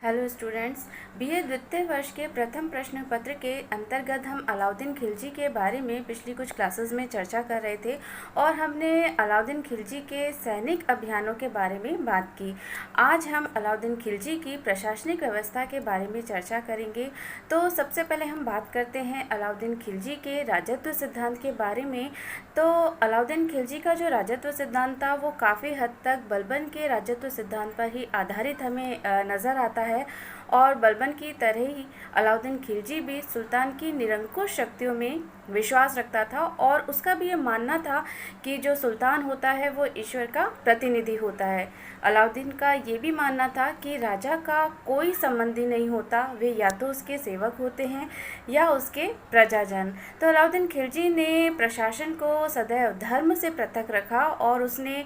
Hello students. BA द्वितीय वर्ष के प्रथम प्रश्न पत्र के अंतर्गत हम अलाउद्दीन खिलजी के बारे में पिछली कुछ क्लासेस में चर्चा कर रहे थे और हमने अलाउद्दीन खिलजी के सैनिक अभियानों के बारे में बात की। आज हम अलाउद्दीन खिलजी की प्रशासनिक व्यवस्था के बारे में चर्चा करेंगे। तो सबसे पहले हम बात करते हैं अलाउद्दीन खिलजी के राजत्व सिद्धांत के बारे में। तो अलाउद्दीन खिलजी का जो राजत्व सिद्धांत था वो काफ़ी हद तक बलबन के राजत्व सिद्धांत पर ही आधारित हमें नज़र आता है और बलबन की तरह ही अलाउद्दीन खिलजी भी सुल्तान की निरंकुश शक्तियों में विश्वास रखता था और उसका भी ये मानना था कि जो सुल्तान होता है वो ईश्वर का प्रतिनिधि होता है। अलाउद्दीन का ये भी मानना था कि राजा का कोई संबंधी नहीं होता, वे या तो उसके सेवक होते हैं या उसके प्रजाजन। तो अलाउद्दीन खिलजी ने प्रशासन को सदैव धर्म से पृथक रखा और उसने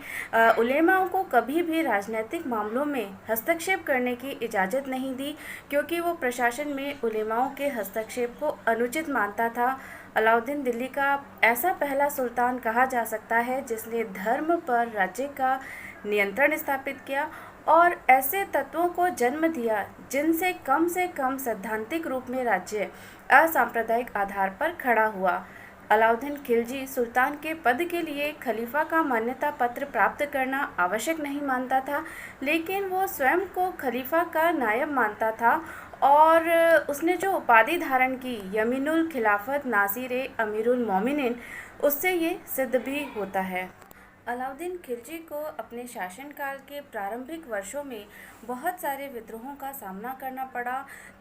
उलेमाओं को कभी भी राजनीतिक मामलों में हस्तक्षेप करने की इजाज़त नहीं दी, क्योंकि वो प्रशासन में उलेमाओं के हस्तक्षेप को अनुचित मानता था। अलाउद्दीन दिल्ली का ऐसा पहला सुल्तान कहा जा सकता है जिसने धर्म पर राज्य का नियंत्रण स्थापित किया और ऐसे तत्वों को जन्म दिया जिनसे कम से कम सैद्धांतिक रूप में राज्य असांप्रदायिक आधार पर खड़ा हुआ। अलाउद्दीन खिलजी सुल्तान के पद के लिए खलीफा का मान्यता पत्र प्राप्त करना आवश्यक नहीं मानता था, लेकिन वो स्वयं को खलीफा का नायब मानता था और उसने जो उपाधि धारण की यमीनुल खिलाफत नासिर अमीरुल मोमिनीन, उससे ये सिद्ध भी होता है। अलाउद्दीन खिलजी को अपने शासनकाल के प्रारंभिक वर्षों में बहुत सारे विद्रोहों का सामना करना पड़ा।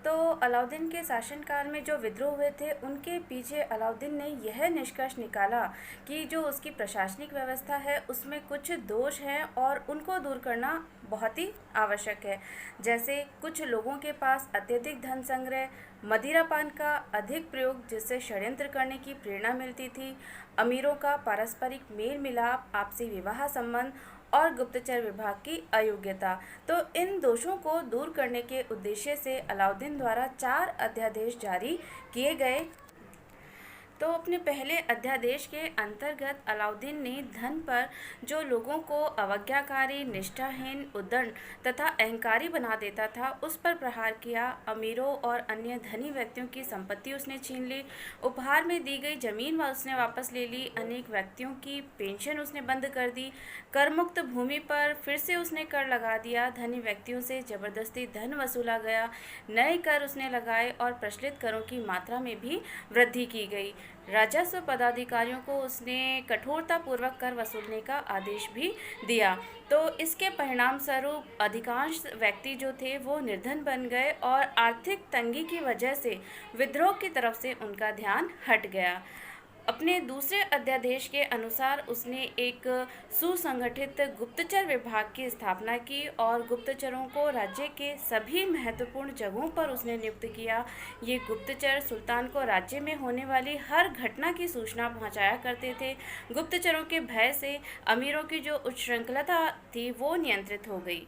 तो अलाउद्दीन के शासनकाल में जो विद्रोह हुए थे उनके पीछे अलाउद्दीन ने यह निष्कर्ष निकाला कि जो उसकी प्रशासनिक व्यवस्था है उसमें कुछ दोष हैं और उनको दूर करना बहुत ही आवश्यक है। जैसे कुछ लोगों के पास अत्यधिक धन संग्रह, मदिरापान का अधिक प्रयोग जिससे षड्यंत्र करने की प्रेरणा मिलती थी, अमीरों का पारस्परिक मेल मिलाप, आपसी विवाह संबंध और गुप्तचर विभाग की अयोग्यता। तो इन दोषों को दूर करने के उद्देश्य से अलाउद्दीन द्वारा 4 अध्यादेश जारी किए गए। तो अपने पहले अध्यादेश के अंतर्गत अलाउद्दीन ने धन पर जो लोगों को अवज्ञाकारी, निष्ठाहीन, उद्दंड तथा अहंकारी बना देता था उस पर प्रहार किया। अमीरों और अन्य धनी व्यक्तियों की संपत्ति उसने छीन ली, उपहार में दी गई जमीन उसने वापस ले ली, अनेक व्यक्तियों की पेंशन उसने बंद कर दी, कर मुक्त भूमि पर फिर से उसने कर लगा दिया, धनी व्यक्तियों से जबरदस्ती धन वसूला गया, नए कर उसने लगाए और प्रचलित करों की मात्रा में भी वृद्धि की गई। राजस्व पदाधिकारियों को उसने कठोरतापूर्वक कर वसूलने का आदेश भी दिया। तो इसके परिणाम स्वरूप अधिकांश व्यक्ति जो थे वो निर्धन बन गए और आर्थिक तंगी की वजह से विद्रोह की तरफ से उनका ध्यान हट गया। अपने दूसरे अध्यादेश के अनुसार उसने एक सुसंगठित गुप्तचर विभाग की स्थापना की और गुप्तचरों को राज्य के सभी महत्वपूर्ण जगहों पर उसने नियुक्त किया। ये गुप्तचर सुल्तान को राज्य में होने वाली हर घटना की सूचना पहुंचाया करते थे। गुप्तचरों के भय से अमीरों की जो उच्छृंखलता थी वो नियंत्रित हो गई।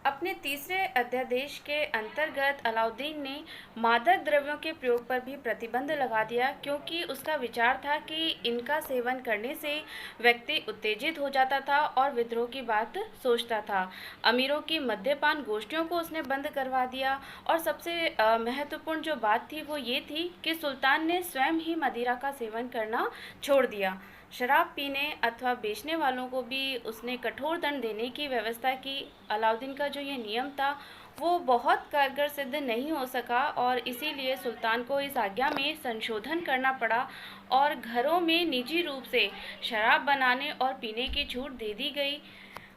अपने तीसरे अध्यादेश के अंतर्गत अलाउद्दीन ने मादक द्रव्यों के प्रयोग पर भी प्रतिबंध लगा दिया, क्योंकि उसका विचार था कि इनका सेवन करने से व्यक्ति उत्तेजित हो जाता था और विद्रोह की बात सोचता था। अमीरों की मद्यपान गोष्ठियों को उसने बंद करवा दिया और सबसे महत्वपूर्ण जो बात थी वो ये थी कि सुल्तान ने स्वयं ही मदिरा का सेवन करना छोड़ दिया। शराब पीने अथवा बेचने वालों को भी उसने कठोर दंड देने की व्यवस्था की। अलाउद्दीन का जो ये नियम था वो बहुत कारगर सिद्ध नहीं हो सका और इसीलिए सुल्तान को इस आज्ञा में संशोधन करना पड़ा और घरों में निजी रूप से शराब बनाने और पीने की छूट दे दी गई।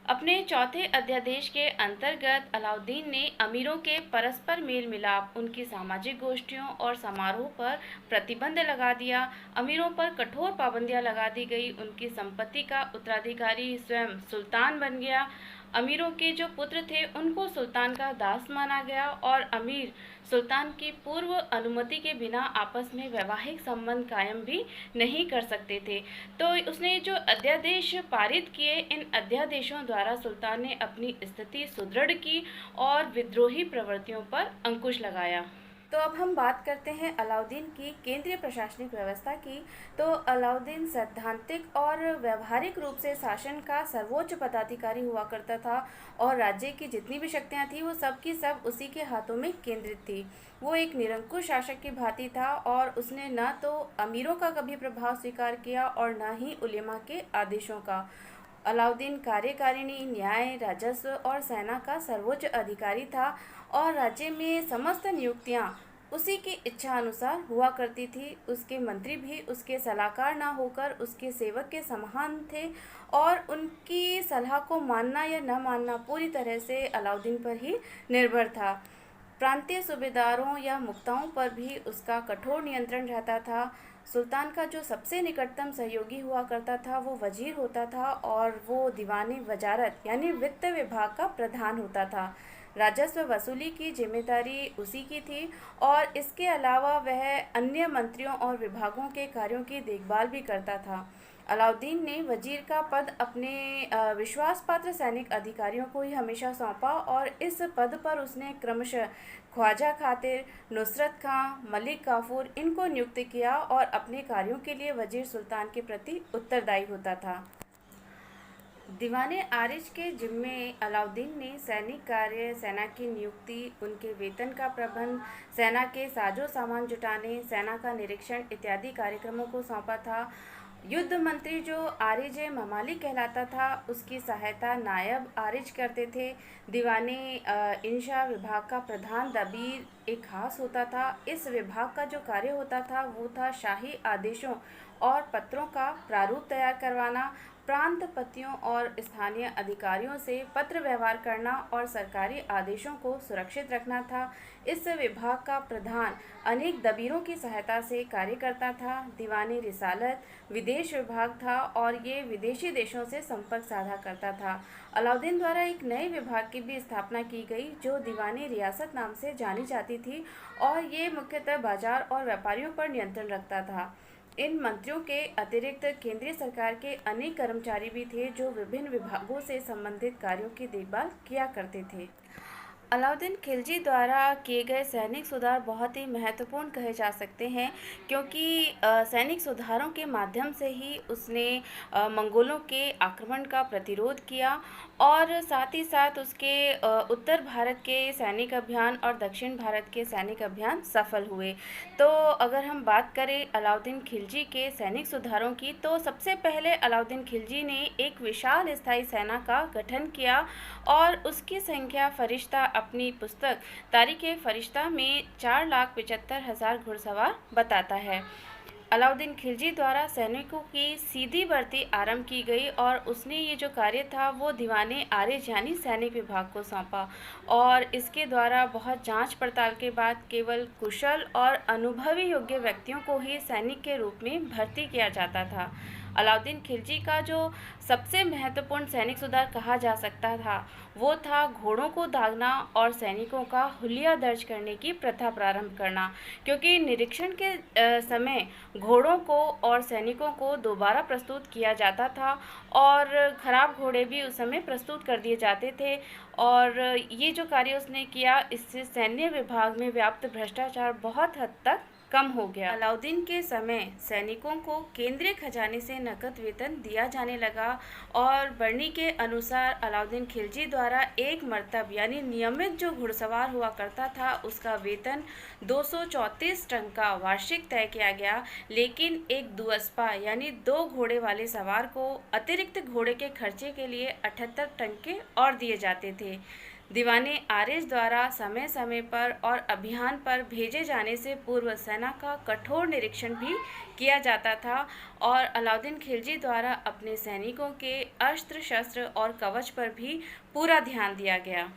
अपने चौथे अध्यादेश के अंतर्गत अलाउद्दीन ने अमीरों के परस्पर मेल मिलाप, उनकी सामाजिक गोष्ठियों और समारोह पर प्रतिबंध लगा दिया। अमीरों पर कठोर पाबंदियां लगा दी गई, उनकी संपत्ति का उत्तराधिकारी स्वयं सुल्तान बन गया। अमीरों के जो पुत्र थे उनको सुल्तान का दास माना गया और अमीर सुल्तान की पूर्व अनुमति के बिना आपस में वैवाहिक संबंध कायम भी नहीं कर सकते थे। तो उसने जो अध्यादेश पारित किए, इन अध्यादेशों द्वारा सुल्तान ने अपनी स्थिति सुदृढ़ की और विद्रोही प्रवृत्तियों पर अंकुश लगाया। तो अब हम बात करते हैं अलाउद्दीन की केंद्रीय प्रशासनिक व्यवस्था की। तो अलाउद्दीन सैद्धांतिक और व्यवहारिक रूप से शासन का सर्वोच्च पदाधिकारी हुआ करता था और राज्य की जितनी भी शक्तियाँ थी वो सब की सब उसी के हाथों में केंद्रित थी। वो एक निरंकुश शासक की भांति था और उसने न तो अमीरों का कभी प्रभाव स्वीकार किया और न ही उलेमा के आदेशों का। अलाउद्दीन कार्यकारिणी, न्याय, राजस्व और सेना का सर्वोच्च अधिकारी था और राज्य में समस्त नियुक्तियां उसी की इच्छा अनुसार हुआ करती थी। उसके मंत्री भी उसके सलाहकार ना होकर उसके सेवक के समान थे और उनकी सलाह को मानना या न मानना पूरी तरह से अलाउद्दीन पर ही निर्भर था। प्रांतीय सूबेदारों या मुख्तारों पर भी उसका कठोर नियंत्रण रहता था। सुल्तान का जो सबसे निकटतम सहयोगी हुआ करता था वो वजीर होता था और वो दीवाने वजारत यानी वित्त विभाग का प्रधान होता था। राजस्व वसूली की जिम्मेदारी उसी की थी और इसके अलावा वह अन्य मंत्रियों और विभागों के कार्यों की देखभाल भी करता था। अलाउद्दीन ने वजीर का पद अपने विश्वास पात्र सैनिक अधिकारियों को ही हमेशा सौंपा और इस पद पर उसने क्रमशः ख्वाजा खातिर, नुसरत खां, मलिक काफूर इनको नियुक्त किया और अपने कार्यों के लिए वजीर सुल्तान के प्रति उत्तरदायी होता था। दीवाने आरिज के जिम्मे अलाउद्दीन ने सैनिक कार्य, सेना की नियुक्ति, उनके वेतन का प्रबंध, सेना के साजो सामान जुटाने, सेना का निरीक्षण इत्यादि कार्यक्रमों को सौंपा था। युद्ध मंत्री जो आरिज ममालिक कहलाता था उसकी सहायता नायब आरिज करते थे। दीवाने इंशा विभाग का प्रधान दबीर एक खास होता था। इस विभाग का जो कार्य होता था वो था शाही आदेशों और पत्रों का प्रारूप तैयार करवाना, प्रांत पतियों और स्थानीय अधिकारियों से पत्र व्यवहार करना और सरकारी आदेशों को सुरक्षित रखना था। इस विभाग का प्रधान अनेक दबीरों की सहायता से कार्य करता था। दीवानी रिसालत विदेश विभाग था और ये विदेशी देशों से संपर्क साधा करता था। अलाउद्दीन द्वारा एक नए विभाग की भी स्थापना की गई जो दीवानी रियासत नाम से जानी जाती थी और ये मुख्यतः बाजार और व्यापारियों पर नियंत्रण रखता था। इन मंत्रियों के अतिरिक्त केंद्रीय सरकार के अनेक कर्मचारी भी थे जो विभिन्न विभागों से संबंधित कार्यों की देखभाल किया करते थे। अलाउद्दीन खिलजी द्वारा किए गए सैनिक सुधार बहुत ही महत्वपूर्ण कहे जा सकते हैं क्योंकि सैनिक सुधारों के माध्यम से ही उसने मंगोलों के आक्रमण का प्रतिरोध किया और साथ ही साथ उसके उत्तर भारत के सैनिक अभियान और दक्षिण भारत के सैनिक अभियान सफल हुए। तो अगर हम बात करें अलाउद्दीन खिलजी के सैनिक सुधारों की तो सबसे पहले अलाउद्दीन खिलजी ने एक विशाल स्थायी सेना का गठन किया और उसकी संख्या फरिश्ता अपनी पुस्तक तारीख़-ए-फ़रिश्ता में 4,75,000 घुड़सवार बताता है। अलाउद्दीन खिलजी द्वारा सैनिकों की सीधी भर्ती आरंभ की गई और उसने ये जो कार्य था वो दीवाने आरिज यानी सैनिक विभाग को सौंपा और इसके द्वारा बहुत जांच पड़ताल के बाद केवल कुशल और अनुभवी योग्य व्यक्तियों को ही सैनिक के रूप में भर्ती किया जाता था। अलाउद्दीन खिलजी का जो सबसे महत्वपूर्ण सैनिक सुधार कहा जा सकता था वो था घोड़ों को दागना और सैनिकों का हुलिया दर्ज करने की प्रथा प्रारंभ करना क्योंकि निरीक्षण के समय घोड़ों को और सैनिकों को दोबारा प्रस्तुत किया जाता था और ख़राब घोड़े भी उस समय प्रस्तुत कर दिए जाते थे और ये जो कार्य उसने किया इससे सैन्य विभाग में व्याप्त भ्रष्टाचार बहुत हद तक कम हो गया। अलाउद्दीन के समय सैनिकों को केंद्रीय खजाने से नकद वेतन दिया जाने लगा और बरनी के अनुसार अलाउद्दीन खिलजी द्वारा एक मर्तब यानी नियमित जो घुड़सवार हुआ करता था उसका वेतन 234 टंका वार्षिक तय किया गया, लेकिन एक दुअस्पा यानी 2 घोड़े वाले सवार को अतिरिक्त घोड़े के खर्चे के लिए 78 टंके और दिए जाते थे। दीवाने आरिज द्वारा समय समय पर और अभियान पर भेजे जाने से पूर्व सेना का कठोर निरीक्षण भी किया जाता था और अलाउद्दीन खिलजी द्वारा अपने सैनिकों के अस्त्र शस्त्र और कवच पर भी पूरा ध्यान दिया गया।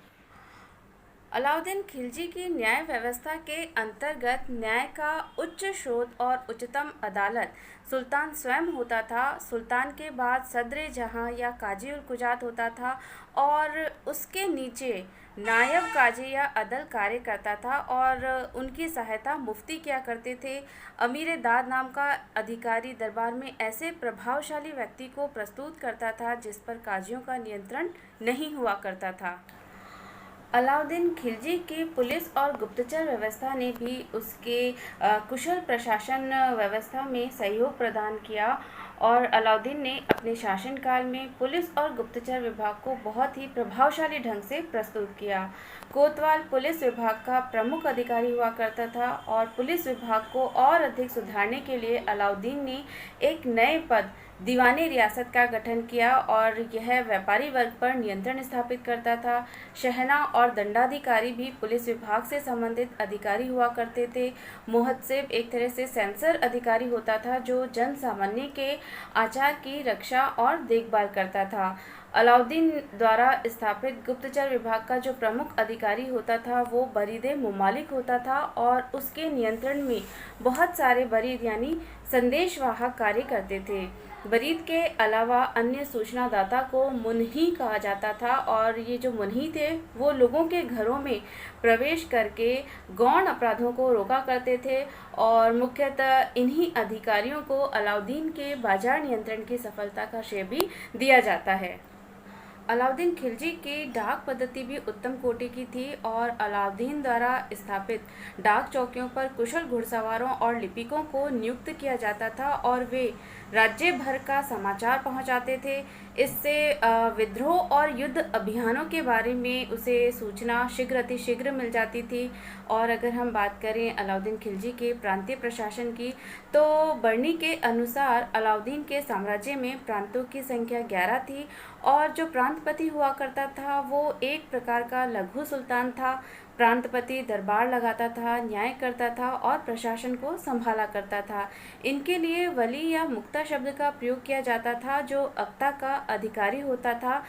अलाउद्दीन खिलजी की न्याय व्यवस्था के अंतर्गत न्याय का उच्च स्रोत और उच्चतम अदालत सुल्तान स्वयं होता था। सुल्तान के बाद सदर जहां या काजी उल कुजात होता था और उसके नीचे नायब काजी या अदल कार्य करता था और उनकी सहायता मुफ्ती किया करते थे। अमीर दाद नाम का अधिकारी दरबार में ऐसे प्रभावशाली व्यक्ति को प्रस्तुत करता था जिस पर काजियों का नियंत्रण नहीं हुआ करता था। अलाउद्दीन खिलजी की पुलिस और गुप्तचर व्यवस्था ने भी उसके कुशल प्रशासन व्यवस्था में सहयोग प्रदान किया और अलाउद्दीन ने अपने शासनकाल में पुलिस और गुप्तचर विभाग को बहुत ही प्रभावशाली ढंग से प्रस्तुत किया। कोतवाल पुलिस विभाग का प्रमुख अधिकारी हुआ करता था और पुलिस विभाग को और अधिक सुधारने के लिए अलाउद्दीन ने एक नए पद दीवानी रियासत का गठन किया और यह व्यापारी वर्ग पर नियंत्रण स्थापित करता था। शहना और दंडाधिकारी भी पुलिस विभाग से संबंधित अधिकारी हुआ करते थे। मुहत्सिब एक तरह से सेंसर अधिकारी होता था जो जन सामान्य के आचार की रक्षा और देखभाल करता था। अलाउद्दीन द्वारा स्थापित गुप्तचर विभाग का जो प्रमुख अधिकारी होता था वो बरीदे मुमालिक होता था और उसके नियंत्रण में बहुत सारे बरीद यानी संदेशवाहक कार्य करते थे। बरीद के अलावा अन्य सूचनादाता को मुन्ही कहा जाता था और ये जो मुन्ही थे वो लोगों के घरों में प्रवेश करके गौण अपराधों को रोका करते थे और मुख्यतः इन्हीं अधिकारियों को अलाउद्दीन के बाजार नियंत्रण की सफलता का श्रेय भी दिया जाता है। अलाउद्दीन खिलजी की डाक पद्धति भी उत्तम कोटि की थी और अलाउद्दीन द्वारा स्थापित डाक चौकियों पर कुशल घुड़सवारों और लिपिकों को नियुक्त किया जाता था और वे राज्य भर का समाचार पहुंचाते थे। इससे विद्रोह और युद्ध अभियानों के बारे में उसे सूचना शीघ्र अतिशीघ्र मिल जाती थी। और अगर हम बात करें अलाउद्दीन खिलजी के प्रांतीय प्रशासन की तो बरनी के अनुसार अलाउद्दीन के साम्राज्य में प्रांतों की संख्या 11 थी और जो प्रांतपति हुआ करता था वो एक प्रकार का लघु सुल्तान था। प्रांतपति दरबार लगाता था, न्याय करता था और प्रशासन को संभाला करता था। इनके लिए वली या मुक्ता शब्द का प्रयोग किया जाता था जो अक्ता का अधिकारी होता था।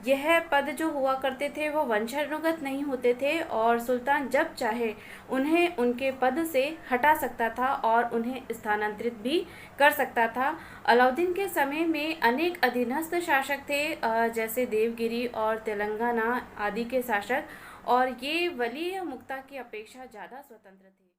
यह पद जो हुआ करते थे वो वंशानुगत नहीं होते थे और सुल्तान जब चाहे उन्हें उनके पद से हटा सकता था और उन्हें स्थानांतरित भी कर सकता था। अलाउद्दीन के समय में अनेक अधीनस्थ शासक थे जैसे देवगिरी और तेलंगाना आदि के शासक और ये वली या मुक्ता की अपेक्षा ज़्यादा स्वतंत्र थे।